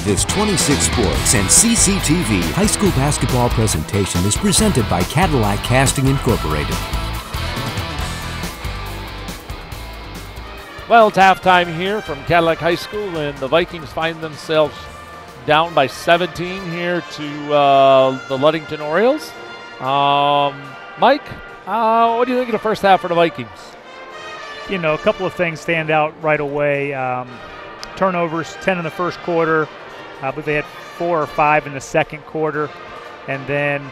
This 26 Sports and CCTV high school basketball presentation is presented by Cadillac Casting Incorporated. Well, it's halftime here from Cadillac High School, and the Vikings find themselves down by 17 here to the Ludington Orioles. Mike, what do you think of the first half for the Vikings? You know, a couple of things stand out right away. Turnovers, 10 in the first quarter, but they had 4 or 5 in the second quarter. And then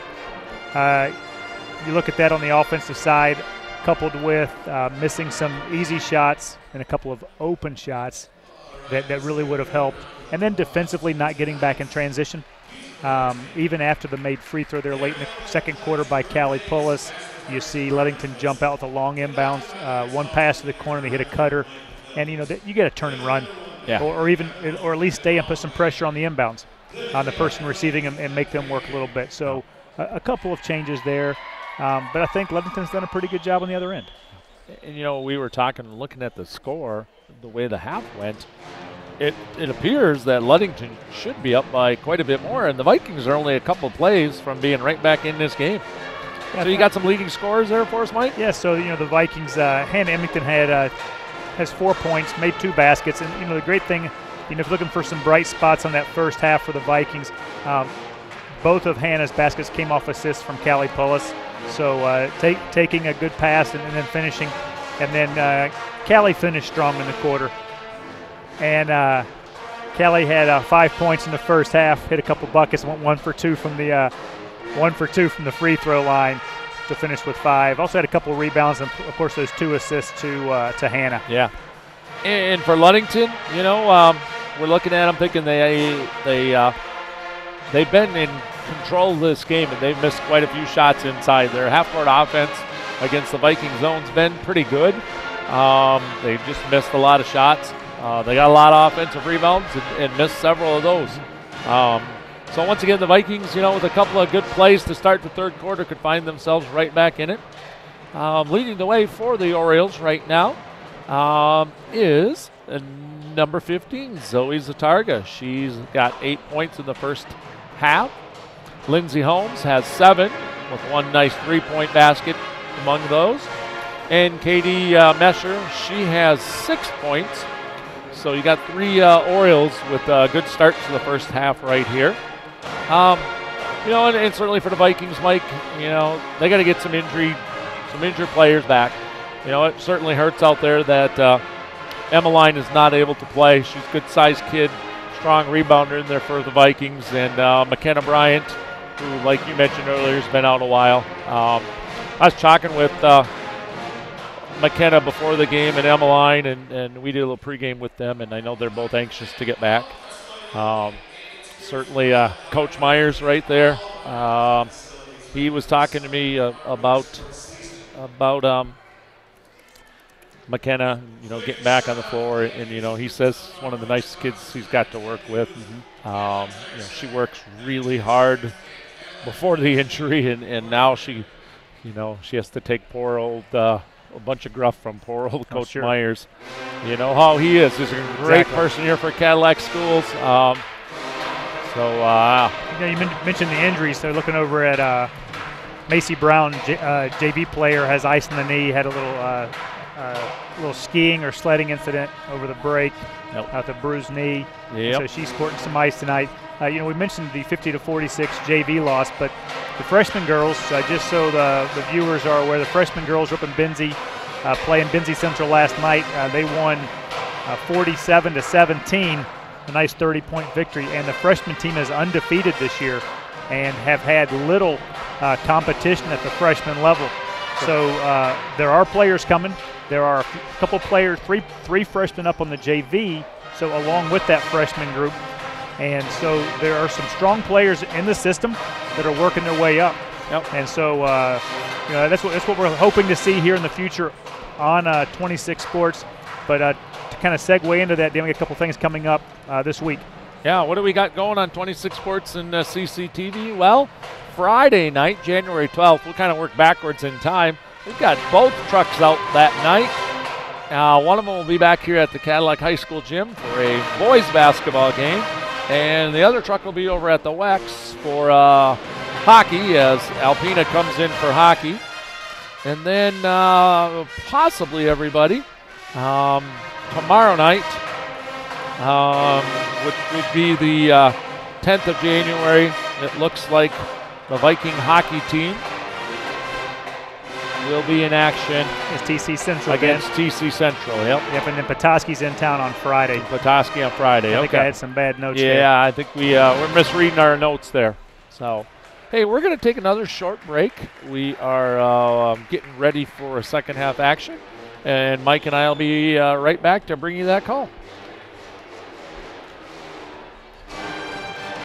you look at that on the offensive side, coupled with missing some easy shots and a couple of open shots that really would have helped. And then defensively not getting back in transition. Even after the made free throw there late in the second quarter by Callie Pullis, you see Ludington jump out with a long inbounds, one pass to the corner, they hit a cutter. And, you know, you get a turn and run. Yeah. Or at least stay and put some pressure on the inbounds on the person receiving them and make them work a little bit. So a couple of changes there. But I think Ludington's done a pretty good job on the other end. And, you know, we were looking at the score, the way the half went, it appears that Ludington should be up by quite a bit more, and the Vikings are only a couple of plays from being right back in this game. Yeah, so you got some leading scores there for us, Mike? Yeah, so, you know, the Vikings, Hannah Emmington has 4 points, made 2 baskets. And, you know, the great thing, you know, if you're looking for some bright spots on that first half for the Vikings, both of Hannah's baskets came off assists from Callie Pullis. So taking a good pass and then finishing. And then Callie finished strong in the quarter. And Callie had 5 points in the first half, hit a couple buckets, went 1 for 2 from the free throw line to finish with 5. Also had a couple of rebounds and, of course, those 2 assists to Hannah. Yeah. And for Ludington, you know, we're looking at them thinking they've been in control of this game, and they've missed quite a few shots inside. Their half-court offense against the Viking zone's been pretty good. They just missed a lot of shots. They got a lot of offensive rebounds and missed several of those. So once again, the Vikings, you know, with a couple of good plays to start the third quarter, could find themselves right back in it. Leading the way for the Orioles right now is number 15, Zoe Zatarga. She's got 8 points in the first half. Lindsey Holmes has 7 with 1 nice 3-point basket among those. And Katie Mesher, she has 6 points. So you got 3 Orioles with good starts to the first half right here. You know, and certainly for the Vikings, Mike, you know, they got to get some injured players back. You know, it certainly hurts out there that Emmeline is not able to play. She's a good-sized kid, strong rebounder in there for the Vikings. And McKenna Bryant, who, like you mentioned earlier, has been out a while. I was talking with McKenna before the game and Emmeline, and we did a little pregame with them, and I know they're both anxious to get back. Certainly Coach Myers right there. He was talking to me about McKenna, you know, getting back on the floor, and, you know, he says one of the nicest kids he's got to work with. You know, she works really hard before the injury, and now she, you know, she has to take poor old a bunch of gruff from poor old Coach Myers. You know how he is. He's a great person here for Cadillac Schools. You know, you mentioned the injuries. So looking over at Macy Brown, JV player, has ice in the knee, had a little skiing or sledding incident over the break with a bruised knee. Yep. So she's sporting some ice tonight. You know, we mentioned the 50-46 JV loss, but the freshman girls, just so the viewers are aware, the freshman girls were up in Benzie, playing Benzie Central last night. They won 47-17, a nice 30-point victory. And the freshman team is undefeated this year and have had little competition at the freshman level. So there are players coming. There are a couple players, three freshmen up on the JV, so along with that freshman group. And so there are some strong players in the system that are working their way up. Yep. And so you know, that's what we're hoping to see here in the future on 26 Sports. But to kind of segue into that, Dan, we got a couple things coming up this week. Yeah, what do we got going on 26 Sports and CCTV? Well, Friday night, January 12th, we'll kind of work backwards in time. We've got both trucks out that night. One of them will be back here at the Cadillac High School gym for a boys basketball game. And the other truck will be over at the Wex for hockey as Alpena comes in for hockey. And then possibly everybody tomorrow night, which would be the 10th of January, it looks like the Viking hockey team will be in action. It's TC Central against again. TC Central, yep. Yep, and then Petoskey's in town on Friday. Petoskey on Friday, I think I had some bad notes there. Yeah, I think we're misreading our notes there. So, hey, we're going to take another short break. We are getting ready for a second half action, and Mike and I will be right back to bring you that call.